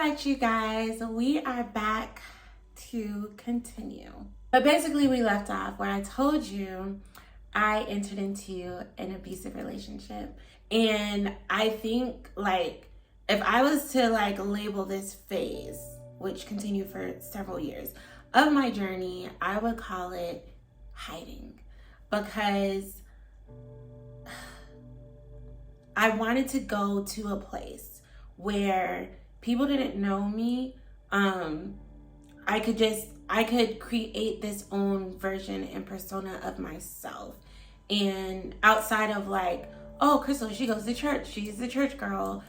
right, you guys, we are back to continue. But basically, we left off where I told you I entered into an abusive relationship. And I think, like, if I was to, like, label this phase, which continued for several years of my journey, I would call it hiding. Because I wanted to go to a place where people didn't know me. I could create this own version and persona of myself. And outside of like, oh, Crystal, she goes to church. She's the church girl.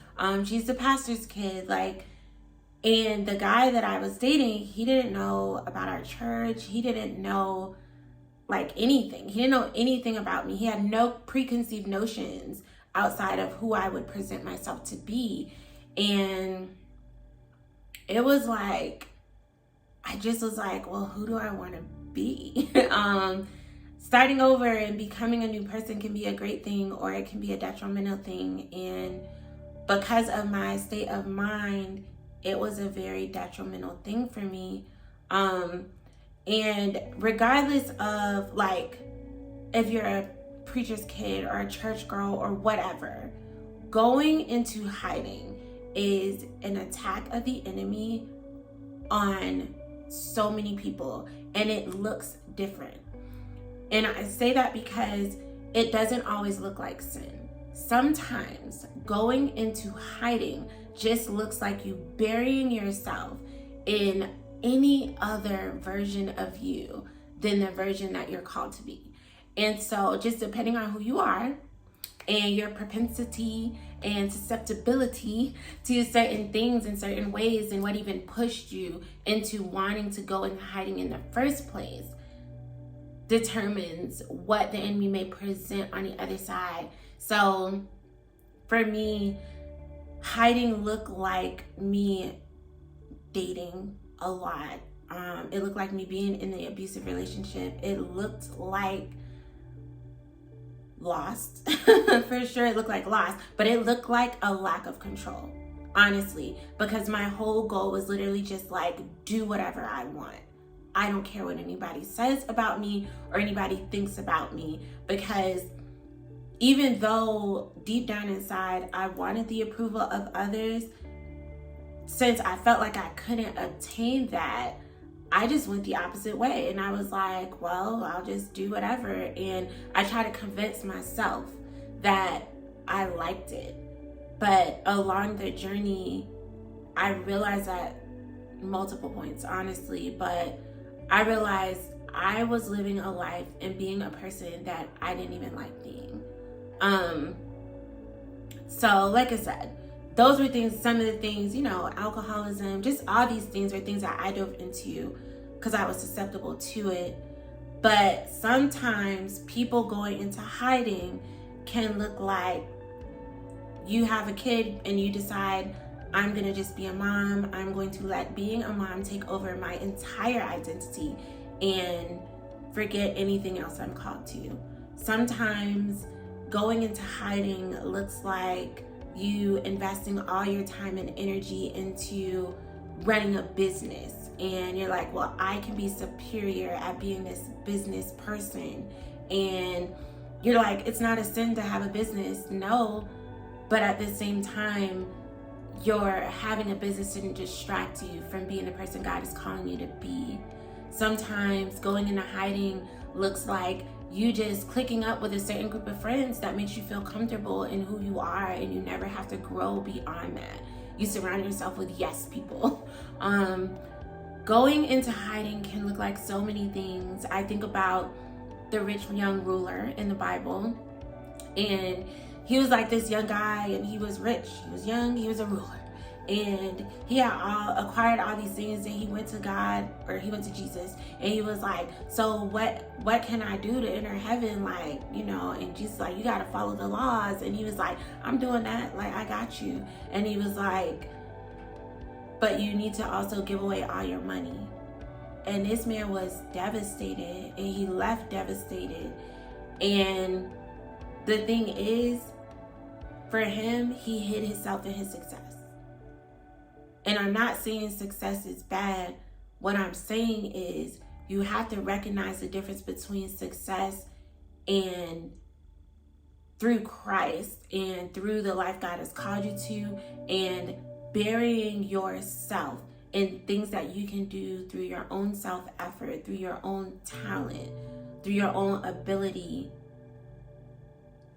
She's the pastor's kid. Like, and the guy that I was dating, he didn't know about our church. He didn't know like anything. He didn't know anything about me. He had no preconceived notions outside of who I would present myself to be. And it was like, I just was like, well, who do I want to be? Starting over and becoming a new person can be a great thing, or it can be a detrimental thing. And because of my state of mind, it was a very detrimental thing for me. And regardless of like, if you're a preacher's kid or a church girl or whatever, going into hiding is an attack of the enemy on so many people, and it looks different. And I say that because it doesn't always look like sin. Sometimes going into hiding just looks like you burying yourself in any other version of you than the version that you're called to be. And so just depending on who you are and your propensity and susceptibility to certain things in certain ways, and what even pushed you into wanting to go into hiding in the first place, determines what the enemy may present on the other side. So for me, hiding looked like me dating a lot. It looked like me being in the abusive relationship. It looked like lost. For sure it looked like lost, but it looked like a lack of control, honestly, because my whole goal was literally just like, do whatever I want. I don't care what anybody says about me or anybody thinks about me, because even though deep down inside I wanted the approval of others, since I felt like I couldn't obtain that, I just went the opposite way. And I was like, well, I'll just do whatever. And I tried to convince myself that I liked it. But along the journey, I realized at multiple points, honestly, but I realized I was living a life and being a person that I didn't even like being. So like I said, those were things, some of the things, you know, alcoholism, just all these things were things that I dove into because I was susceptible to it. But sometimes people going into hiding can look like you have a kid and you decide, I'm going to just be a mom. I'm going to let being a mom take over my entire identity and forget anything else I'm called to. Sometimes going into hiding looks like you investing all your time and energy into running a business, and you're like, well, I can be superior at being this business person. And you're like, it's not a sin to have a business. No, but at the same time, your having a business didn't distract you from being the person God is calling you to be. Sometimes going into hiding looks like you just clicking up with a certain group of friends that makes you feel comfortable in who you are, and you never have to grow beyond that. You surround yourself with yes people. Going into hiding can look like so many things. I think about the rich young ruler in the Bible, and he was like this young guy, and he was rich, he was young, he was a ruler, and he had acquired all these things, and he went to God, or he went to Jesus, and he was like, so what can I do to enter heaven? Like, you know, and Jesus like, you got to follow the laws. And he was like, I'm doing that, like, I got you. And he was like, but you need to also give away all your money. And this man was devastated, and he left devastated. And the thing is, for him, he hid himself in his success. And I'm not saying success is bad. What I'm saying is you have to recognize the difference between success and through Christ and through the life God has called you to, and burying yourself in things that you can do through your own self effort, through your own talent, through your own ability,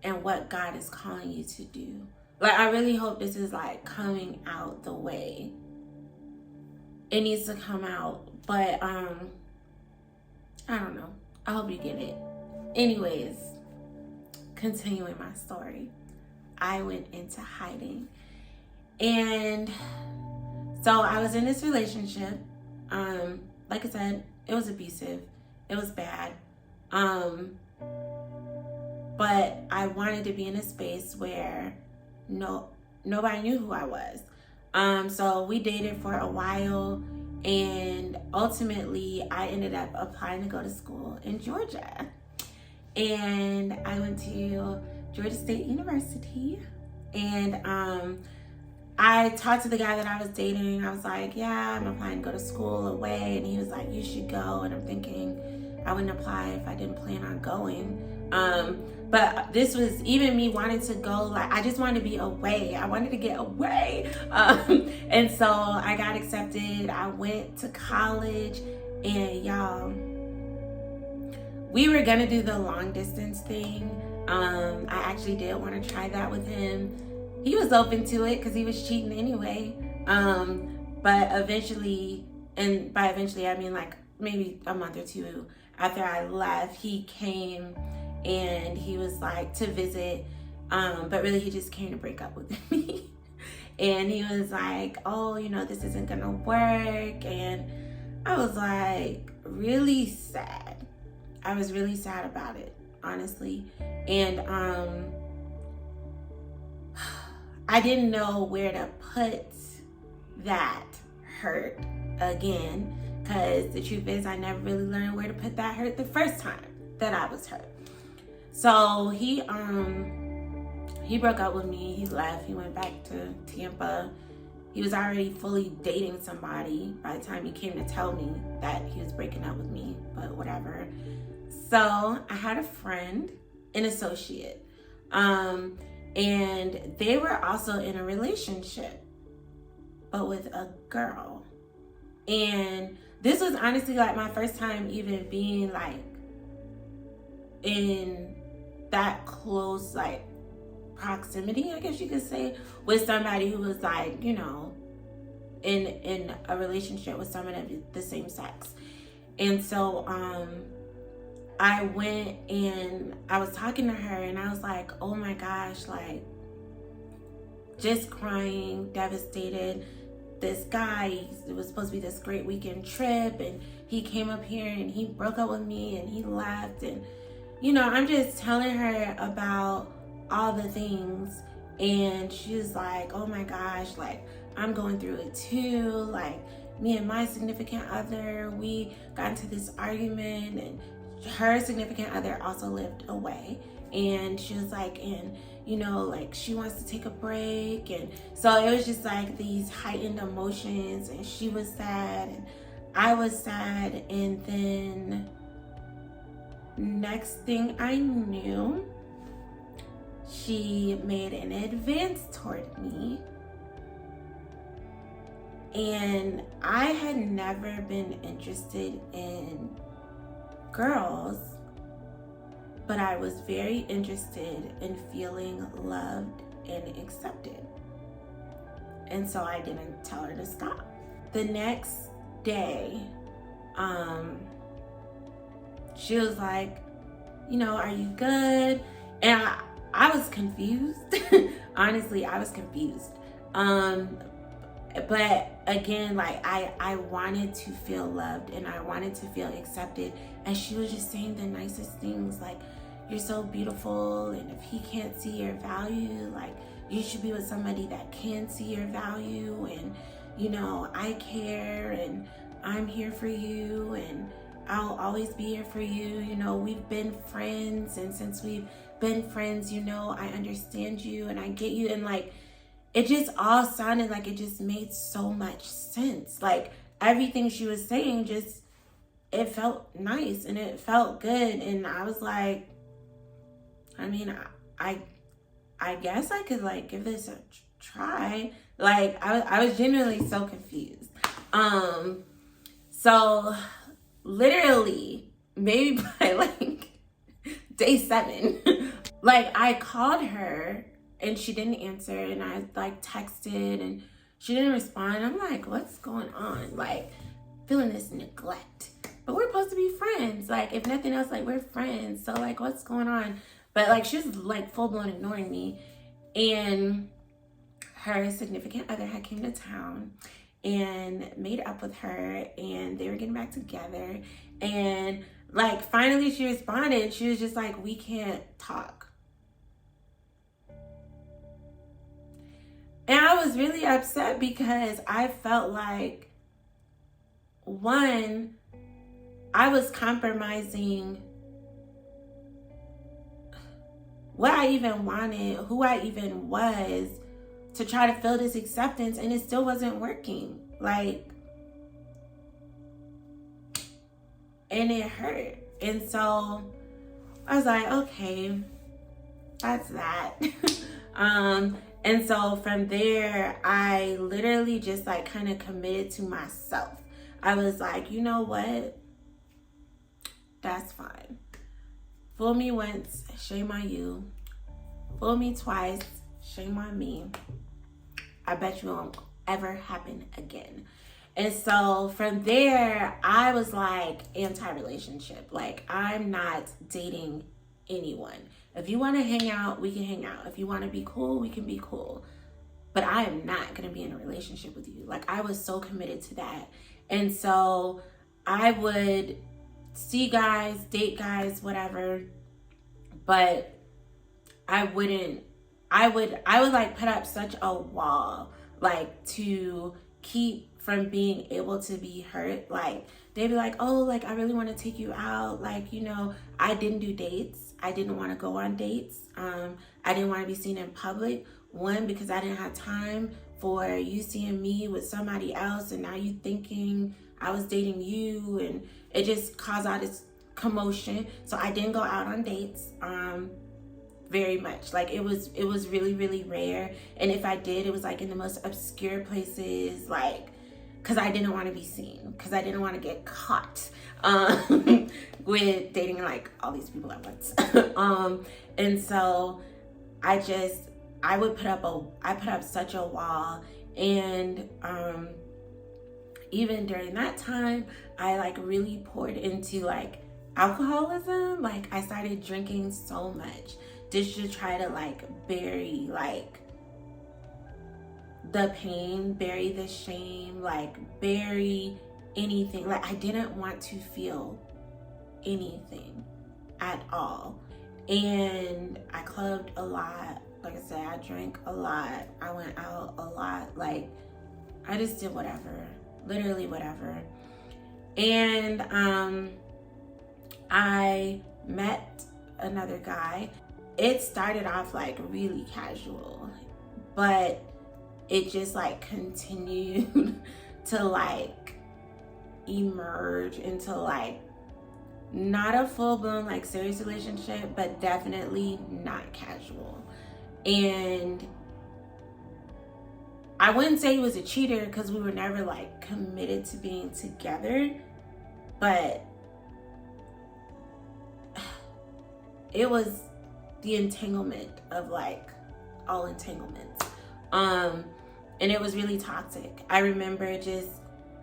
and what God is calling you to do. Like, I really hope this is like coming out the way it needs to come out. But I don't know. I hope you get it. Anyways, continuing my story, I went into hiding. And so I was in this relationship. Like I said, it was abusive. It was bad. But I wanted to be in a space where nobody knew who I was. So we dated for a while, and ultimately I ended up applying to go to school in Georgia. And I went to Georgia State University, and I talked to the guy that I was dating. I was like, yeah, I'm applying to go to school away. And he was like, you should go. And I'm thinking, I wouldn't apply if I didn't plan on going. But this was even me wanting to go, like, I just wanted to be away. I wanted to get away. And so I got accepted. I went to college, and y'all, we were gonna do the long distance thing. I actually did want to try that with him. He was open to it because he was cheating anyway. But eventually, and by eventually I mean like maybe a month or two after I left, he came and he was like to visit, but really he just came to break up with me. And he was like, oh, you know, this isn't gonna work. And I was like really sad. I was really sad about it, honestly. And I didn't know where to put that hurt again, because the truth is I never really learned where to put that hurt the first time that I was hurt. So he broke up with me. He left. He went back to Tampa. He was already fully dating somebody by the time he came to tell me that he was breaking up with me, but whatever. So I had a friend, an associate, and they were also in a relationship, but with a girl. And this was honestly like my first time even being like in that close like proximity, I guess you could say, with somebody who was like, you know, in a relationship with someone of the same sex. And so I went and I was talking to her, and I was like, oh my gosh, like just crying, devastated. This guy, it was supposed to be this great weekend trip, and he came up here and he broke up with me and he left. And you know, I'm just telling her about all the things, and she was like, oh my gosh, like I'm going through it too. Like me and my significant other, we got into this argument, and her significant other also lived away. And she was like, and you know, like she wants to take a break. And so it was just like these heightened emotions, and she was sad and I was sad. And then next thing I knew, she made an advance toward me. And I had never been interested in girls, but I was very interested in feeling loved and accepted. And so I didn't tell her to stop. The next day, she was like, you know, are you good? And I was confused. Honestly, I was confused. But again, like I wanted to feel loved and I wanted to feel accepted. And she was just saying the nicest things, like, you're so beautiful, and if he can't see your value, like you should be with somebody that can see your value. And you know, I care and I'm here for you and I'll always be here for you. You know, we've been friends, and since we've been friends, you know, I understand you and I get you. And like, it just all sounded like it just made so much sense. Like everything she was saying just, it felt nice and it felt good. And I was like, I mean, I guess I could like give this a try. Like I was genuinely so confused. So literally maybe by like day 7, like I called her and she didn't answer, and I like texted and she didn't respond. I'm like, what's going on? Like, feeling this neglect. But we're supposed to be friends. Like, if nothing else, like we're friends. So like, what's going on? But like, she was like full blown ignoring me. And her significant other had came to town and made up with her, and they were getting back together. And like, finally she responded. She was just like, we can't talk. And I was really upset because I felt like, one, I was compromising what I even wanted, who I even was, to try to feel this acceptance, and it still wasn't working. Like, and it hurt. And so I was like, okay, that's that. And so from there, I literally just like kind of committed to myself. I was like, you know what? That's fine. Fool me once, shame on you. Fool me twice, shame on me. I bet you won't ever happen again. And so from there, I was like anti-relationship. Like, I'm not dating anyone. If you want to hang out, we can hang out. If you want to be cool, we can be cool. But I am not going to be in a relationship with you. Like, I was so committed to that. And so I would see guys, date guys, whatever. But I would like put up such a wall, like, to keep from being able to be hurt. Like, they'd be like, oh, like, I really want to take you out. Like, you know, I didn't do dates. I didn't want to go on dates. I didn't want to be seen in public. One, because I didn't have time for you seeing me with somebody else, and now you thinking I was dating you, and it just caused all this commotion. So I didn't go out on dates very much. Like, it was really, really rare. And if I did, it was like in the most obscure places, like, because I didn't want to be seen, because I didn't want to get caught with dating like all these people at once. And so I put up such a wall. And even during that time, I like really poured into like alcoholism. Like, I started drinking so much just to try to like bury like the pain, bury the shame, like bury anything. Like, I didn't want to feel anything at all. And I clubbed a lot. Like I said, I drank a lot. I went out a lot. Like, I just did whatever, literally whatever. And I met another guy. It started off like really casual, but it just like continued to like emerge into like not a full-blown like serious relationship, but definitely not casual. And I wouldn't say he was a cheater, because we were never like committed to being together, but it was the entanglement of like all entanglements. And it was really toxic. I remember just,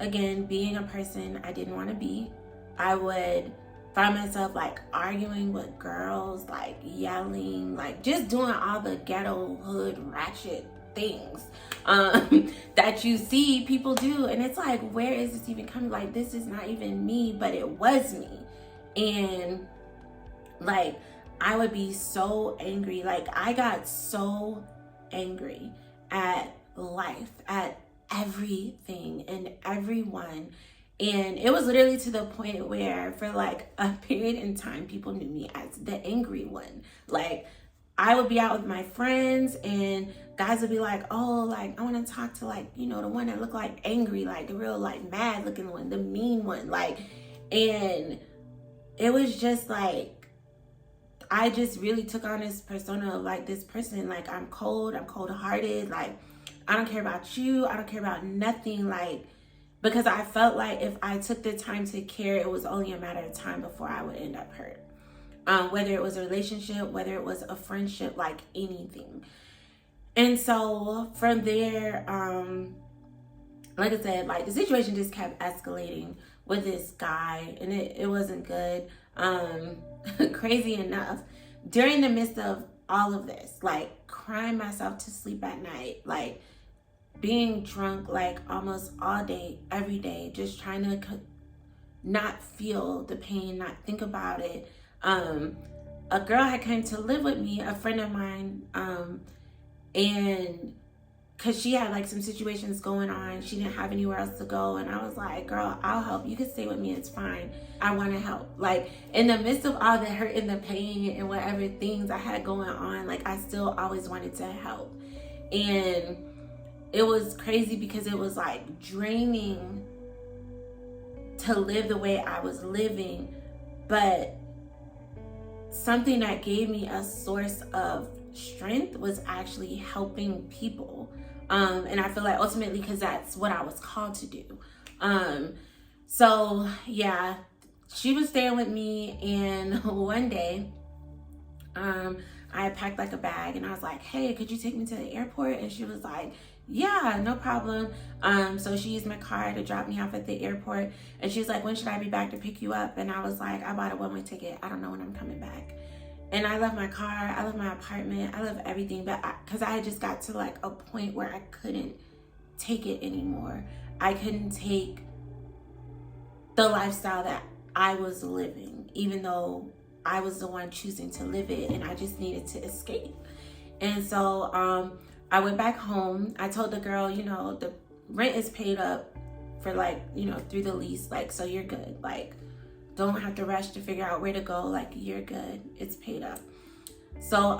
again, being a person I didn't want to be. I would find myself like arguing with girls, like yelling, like just doing all the ghetto hood ratchet things that you see people do. And it's like, where is this even coming? Like, this is not even me, but it was me. And like, I would be so angry. Like, I got so angry at life, at everything and everyone. And it was literally to the point where for like a period in time, people knew me as the angry one. Like, I would be out with my friends and guys would be like, oh, like, I want to talk to, like, you know, the one that looked like angry, like the real, like, mad looking one, the mean one. Like, and it was just like, I just really took on this persona of like this person. Like, I'm cold-hearted. Like, I don't care about you. I don't care about nothing. Like, because I felt like if I took the time to care, it was only a matter of time before I would end up hurt. Whether it was a relationship, whether it was a friendship, like anything. And so from there, like I said, like the situation just kept escalating with this guy, and it wasn't good. Crazy enough, during the midst of all of this, like crying myself to sleep at night, like being drunk like almost all day, every day, just trying to not feel the pain, not think about it. A girl had come to live with me, a friend of mine, and because she had like some situations going on, she didn't have anywhere else to go, and I was like, girl, I'll help. You can stay with me, it's fine. I want to help. Like, in the midst of all the hurt and the pain and whatever things I had going on, like, I still always wanted to help. And it was crazy because it was like draining to live the way I was living, but something that gave me a source of strength was actually helping people. And I feel like ultimately because that's what I was called to do. So yeah, she was staying with me, and one day I packed like a bag and I was like, hey, could you take me to the airport? And she was like, yeah, no problem. So she used my car to drop me off at the airport, and she was like, when should I be back to pick you up? And I was like, I bought a one-way ticket, I don't know when I'm coming back. And I left my car, I left my apartment, I left everything, but because I had just got to like a point where I couldn't take it anymore. I couldn't take the lifestyle that I was living, even though I was the one choosing to live it, and I just needed to escape. And so I went back home. I told the girl, you know, the rent is paid up for like, you know, through the lease, like, so you're good. Like, don't have to rush to figure out where to go. Like, you're good. It's paid up. So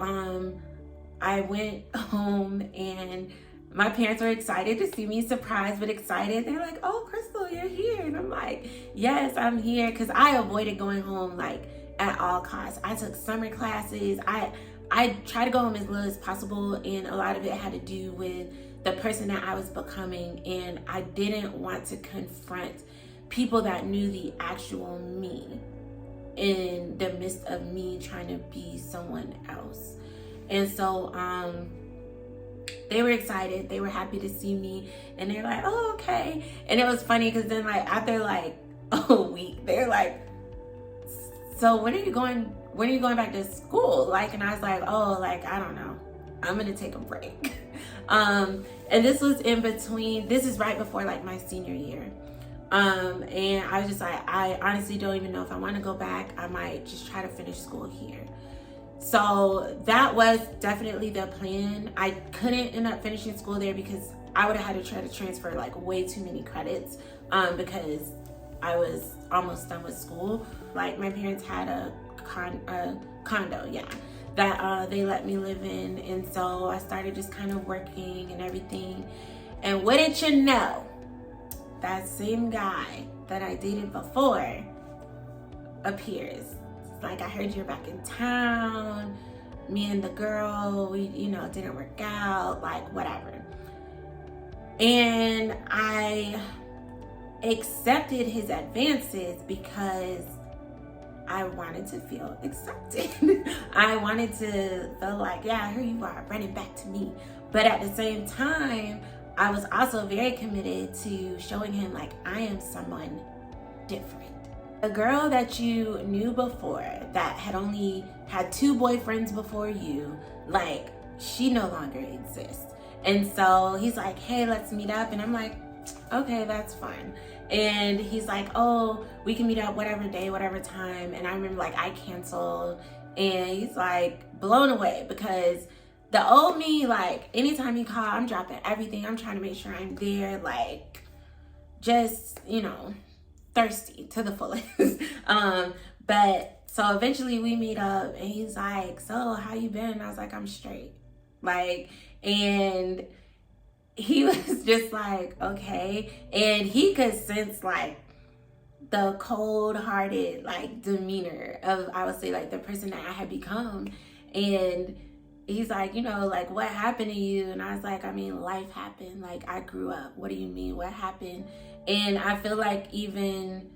I went home, and my parents were excited to see me, surprised but excited. They're like, oh, Crystal, you're here. And I'm like, yes, I'm here. Because I avoided going home like at all costs. I took summer classes. I tried to go home as little as possible, and a lot of it had to do with the person that I was becoming, and I didn't want to confront people that knew the actual me in the midst of me trying to be someone else. And so they were excited, they were happy to see me, and they're like, oh, okay. And it was funny because then like after like a week, they're like, so when are you going back to school? Like, and I was like, oh, like, I don't know, I'm gonna take a break. And this was in between, this is right before like my senior year. And I was just like, I honestly don't even know if I want to go back. I might just try to finish school here. So that was definitely the plan. I couldn't end up finishing school there because I would have had to try to transfer like way too many credits, because I was almost done with school. Like, my parents had a condo, yeah, that they let me live in. And so I started just kind of working and everything. And wouldn't you know, that same guy that I dated before appears. It's like, I heard you're back in town. Me and the girl, we, you know, didn't work out, like, whatever. And I accepted his advances because I wanted to feel accepted. I wanted to feel like, yeah, here you are, running back to me. But at the same time, I was also very committed to showing him like I am someone different. A girl that you knew before that had only had 2 boyfriends before you, like, she no longer exists. And so he's like, hey, let's meet up. And I'm like, okay, that's fine. And he's like, oh, we can meet up whatever day, whatever time. And I remember like I canceled, and he's like blown away because the old me, like, anytime he called, I'm dropping everything. I'm trying to make sure I'm there, like, just, you know, thirsty to the fullest. But So eventually we meet up and he's like, so how you been? And I was like, I'm straight. Like, and he was just like, okay. And he could sense like the cold-hearted like demeanor of, I would say, like the person that I had become. And he's like, like, what happened to you? And I was like, I mean, life happened. Like, I grew up. What do you mean? What happened? And I feel like even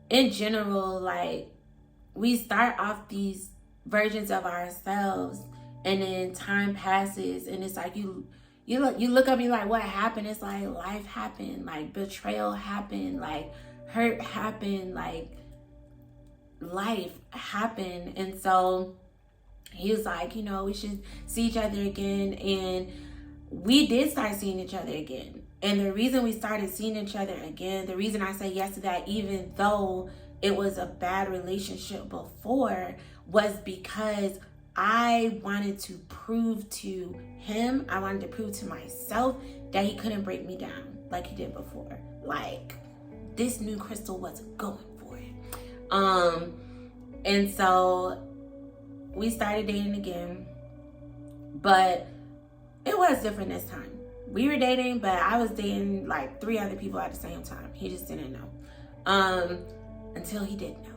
in general, like, we start off these versions of ourselves, and then time passes, and it's like you look up, you're like, what happened? It's like life happened, like betrayal happened, like hurt happened, like life happened. And so he was like, we should see each other again. And we did start seeing each other again. And the reason we started seeing each other again, the reason I say yes to that, even though it was a bad relationship before, was because I wanted to prove to him, I wanted to prove to myself that he couldn't break me down like he did before. Like, this new Crystal wasn't going for it. And so we started dating again, but it was different this time. We were dating, but I was dating like 3 other people at the same time. He just didn't know. Until he did know.